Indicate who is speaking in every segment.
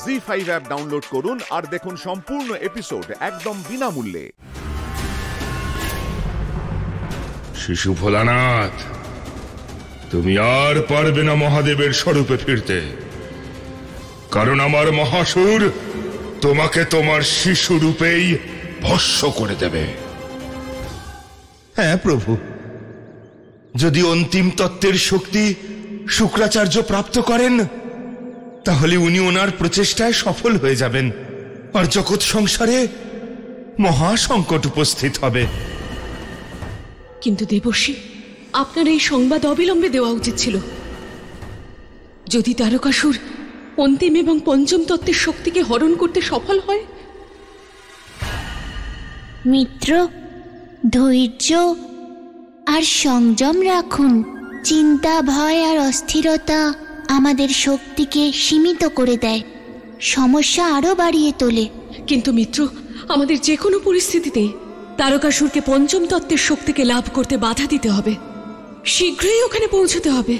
Speaker 1: ZEE5 app download করুন আর দেখুন সম্পূর্ণ এপিসোড একদম বিনামূল্যে।
Speaker 2: শিশু ভোলানাথ, তুমি আর পারবে না মহাদেবের স্বরূপে ফিরতে, কারণ আমার মহাসুর তোমাকে তোমার শিশু রূপেই ভস্ম করে দেবে।
Speaker 3: হ্যাঁ প্রভু, যদি অন্তিম তত্ত্বের শক্তি শুক্রাচার্য প্রাপ্ত করেন, তাহলে উনি ওনার প্রচেষ্টায় সফল হয়ে যাবেন আর জগৎ সংসারে মহা সংকট উপস্থিত হবে।
Speaker 4: কিন্তু দেবর্ষি, আপনার এই সংবাদ অবিলম্বে দেওয়া উচিত ছিল। যদি তারকাসুর অন্তিম এবং পঞ্চম তত্ত্বের শক্তিকে হরণ করতে সফল হয়।
Speaker 5: মিত্র, ধৈর্য আর সংযম রাখুন। চিন্তা, ভয় আর অস্থিরতা আমাদের শক্তিকে সীমিত করে দেয়, সমস্যা আরো বাড়িয়ে তোলে।
Speaker 4: কিন্তু মিত্র, আমাদের যে কোনো পরিস্থিতিতে তারকাসুরকে পঞ্চম তত্ত্বের শক্তিকে লাভ করতে বাধা দিতে হবে। শীঘ্রই ওখানে পৌঁছতে হবে।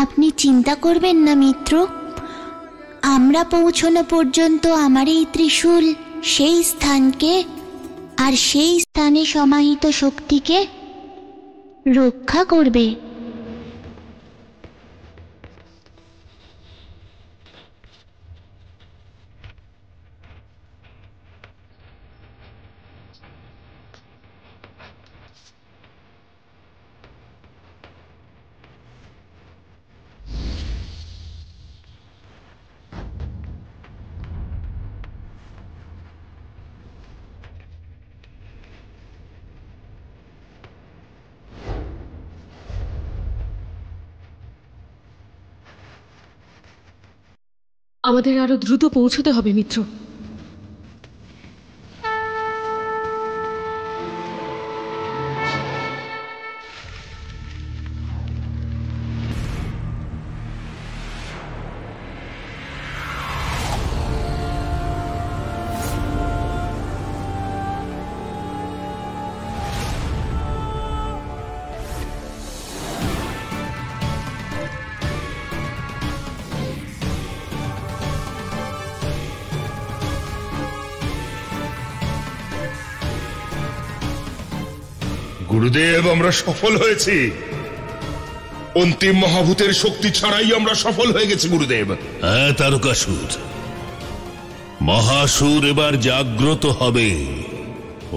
Speaker 5: আপনি চিন্তা করবেন না মিত্র, আমরা পৌঁছানো পর্যন্ত আমার এই ত্রিশূল সেই স্থানকে আর সেই স্থানে সমাহিত শক্তিকে রক্ষা করবে।
Speaker 4: আমাদের আরো দ্রুত পৌঁছতে হবে মিত্র।
Speaker 2: গুরুদেব, আমরা সফল হয়েছি। অন্তিম মহাভূতের শক্তি ছাড়াই আমরা সফল হয়ে গেছি গুরুদেব।
Speaker 6: হ্যাঁ তারকাসুর, মহাসুর এবার জাগ্রত হবে।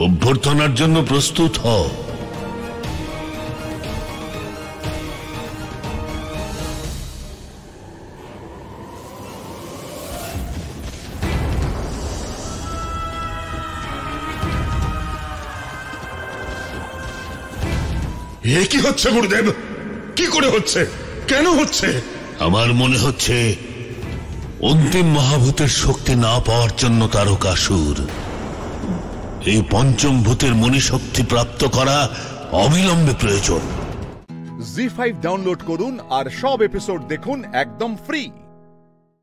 Speaker 6: অভ্যর্থনার জন্য প্রস্তুত হও।
Speaker 2: এ কি হচ্ছে গুরুদেব? কি করে হচ্ছে? কেন হচ্ছে?
Speaker 6: আমার মনে হচ্ছে অন্তিম মহাভূতের শক্তি না পাওয়ার জন্য তারকাসুর এই পঞ্চম ভূতের মণিশক্তি প্রাপ্ত করা অবিলম্বে প্রয়োজন।
Speaker 1: জি5 ডাউনলোড করুন আর সব এপিসোড দেখুন একদম ফ্রি।